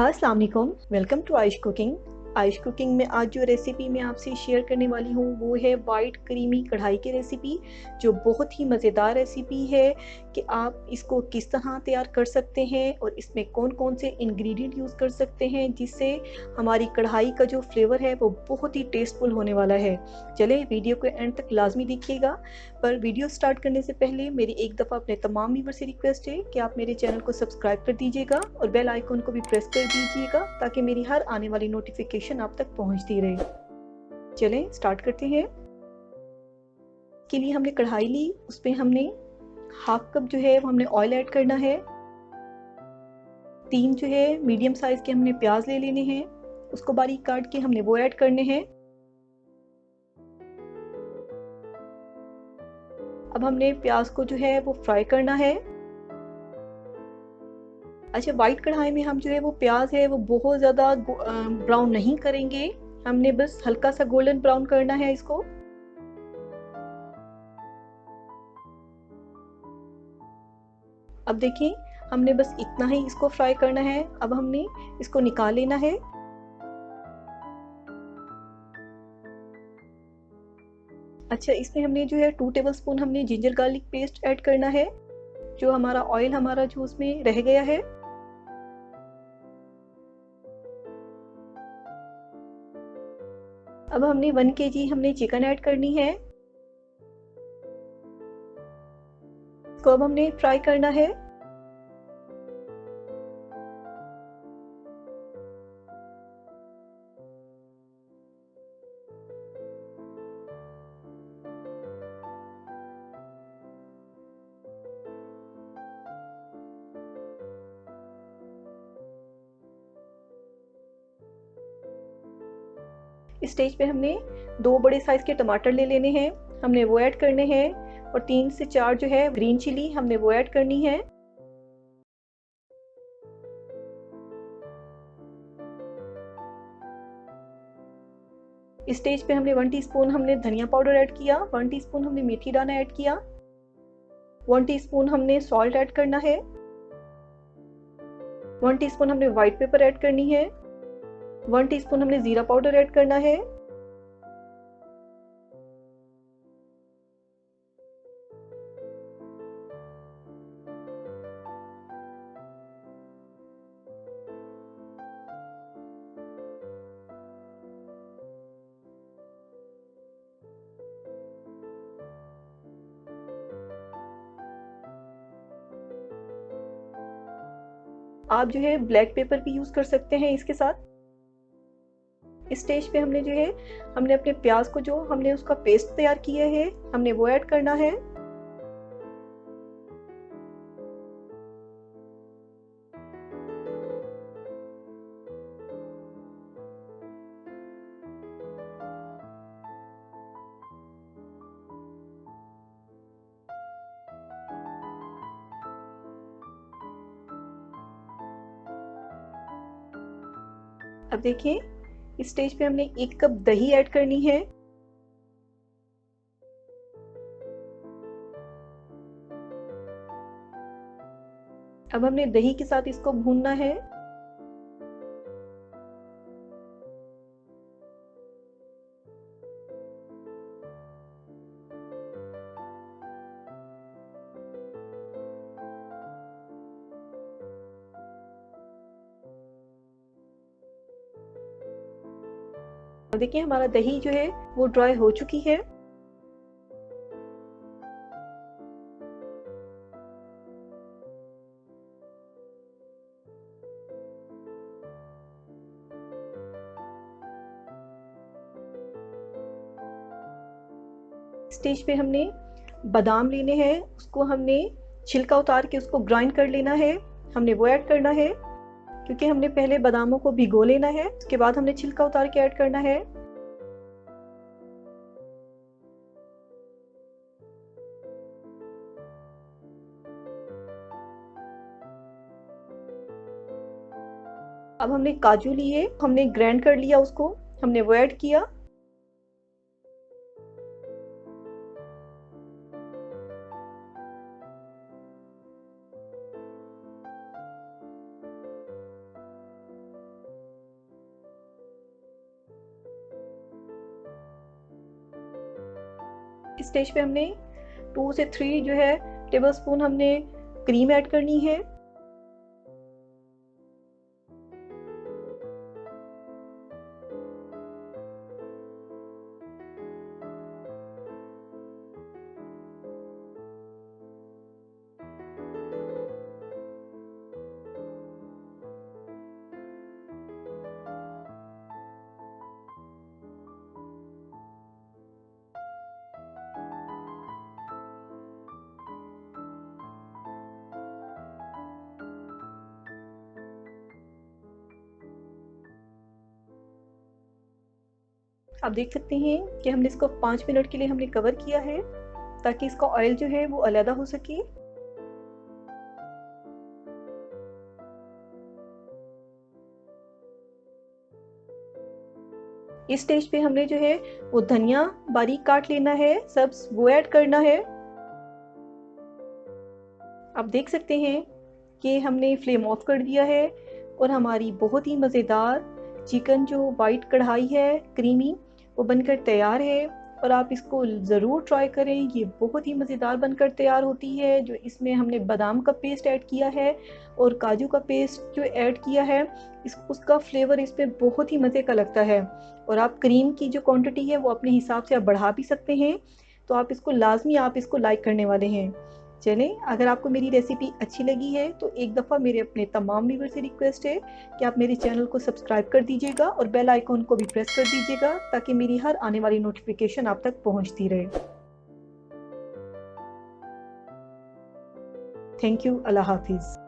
अस्सलाम वालेकुम, welcome to Ayush cooking. Ayush cooking में आज जो रेसिपी मैं आपसे शेयर करने वाली हूँ वो है वाइट क्रीमी कढ़ाई की रेसिपी, जो बहुत ही मज़ेदार रेसिपी है कि आप इसको किस तरह तैयार कर सकते हैं और इसमें कौन कौन से इंग्रेडिएंट यूज़ कर सकते हैं जिससे हमारी कढ़ाई का जो फ्लेवर है वो बहुत ही टेस्टफुल होने वाला है। चलें वीडियो को एंड तक लाजमी देखिएगा, पर वीडियो स्टार्ट करने से पहले मेरी एक दफ़ा अपने तमाम व्यूअर से रिक्वेस्ट है कि आप मेरे चैनल को सब्सक्राइब कर दीजिएगा और बेल आइकन को भी प्रेस कर दीजिएगा ताकि मेरी हर आने वाली नोटिफिकेशन आप तक पहुंचती रहे। चलें स्टार्ट करते हैं। के लिए हमने कढ़ाई ली, उसमें हमने हाफ कप जो है वो हमने ऑयल ऐड करना है। 3 जो है मीडियम साइज के हमने प्याज ले लेने हैं, उसको बारीक काट के हमने वो ऐड करने हैं। अब हमने प्याज को जो है वो फ्राई करना है। अच्छा, वाइट कढ़ाई में हम जो है वो प्याज है वो बहुत ज़्यादा ब्राउन नहीं करेंगे, हमने बस हल्का सा गोल्डन ब्राउन करना है इसको। अब देखिए हमने बस इतना ही इसको फ्राई करना है। अब हमने इसको निकाल लेना है। अच्छा, इसमें हमने जो है 2 टेबलस्पून हमने जिंजर गार्लिक पेस्ट ऐड करना है, जो हमारा ऑयल हमारा जो उसमें रह गया है। अब हमने 1 kg हमने चिकन ऐड करनी है, इसको अब हमने फ्राई करना है। इस स्टेज पे हमने 2 बड़े साइज के टमाटर ले लेने हैं, हमने वो ऐड करने हैं, और 3 से 4 जो है ग्रीन चिली हमने वो ऐड करनी है। इस स्टेज पे हमने 1 टीस्पून हमने धनिया पाउडर ऐड किया, 1 टीस्पून हमने मेथी दाना ऐड किया, 1 टीस्पून हमने सॉल्ट ऐड करना है, 1 टीस्पून हमने व्हाइट पेपर ऐड करनी है, 1 टीस्पून हमने जीरा पाउडर ऐड करना है। आप जो है ब्लैक पेपर भी यूज कर सकते हैं इसके साथ। इस स्टेज पे हमने जो है हमने अपने प्याज को जो हमने उसका पेस्ट तैयार किया है हमने वो ऐड करना है। अब देखिए इस स्टेज पे हमने 1 कप दही ऐड करनी है। अब हमने दही के साथ इसको भूनना है। देखिए हमारा दही जो है वो ड्राई हो चुकी है। स्टेज पे हमने बादाम लेने हैं, उसको हमने छिलका उतार के उसको ग्राइंड कर लेना है, हमने वो ऐड करना है, क्योंकि हमने पहले बादामों को भिगो लेना है, उसके बाद हमने छिलका उतार के ऐड करना है। अब हमने काजू लिए, हमने ग्राइंड कर लिया उसको, हमने वो ऐड किया। इस स्टेज पे हमने 2 से 3 जो है टेबलस्पून हमने क्रीम ऐड करनी है। आप देख सकते हैं कि हमने इसको 5 मिनट के लिए हमने कवर किया है ताकि इसका ऑयल जो है वो अलग हो सके। इस स्टेज पे हमने जो है वो धनिया बारीक काट लेना है, सब्ज वो ऐड करना है। आप देख सकते हैं कि हमने फ्लेम ऑफ कर दिया है और हमारी बहुत ही मज़ेदार चिकन जो वाइट कढ़ाई है क्रीमी वो बनकर तैयार है। और आप इसको ज़रूर ट्राई करें, ये बहुत ही मज़ेदार बनकर तैयार होती है। जो इसमें हमने बादाम का पेस्ट ऐड किया है और काजू का पेस्ट जो ऐड किया है, उसका फ्लेवर इसमें बहुत ही मज़े का लगता है। और आप क्रीम की जो क्वांटिटी है वो अपने हिसाब से आप बढ़ा भी सकते हैं। तो आप इसको लाजमी आप इसको लाइक करने वाले हैं। चलें, अगर आपको मेरी रेसिपी अच्छी लगी है तो एक दफ़ा मेरे अपने तमाम व्यूअर्स से रिक्वेस्ट है कि आप मेरे चैनल को सब्सक्राइब कर दीजिएगा और बेल आइकॉन को भी प्रेस कर दीजिएगा ताकि मेरी हर आने वाली नोटिफिकेशन आप तक पहुंचती रहे। Thank you. अल्लाह हाफिज़।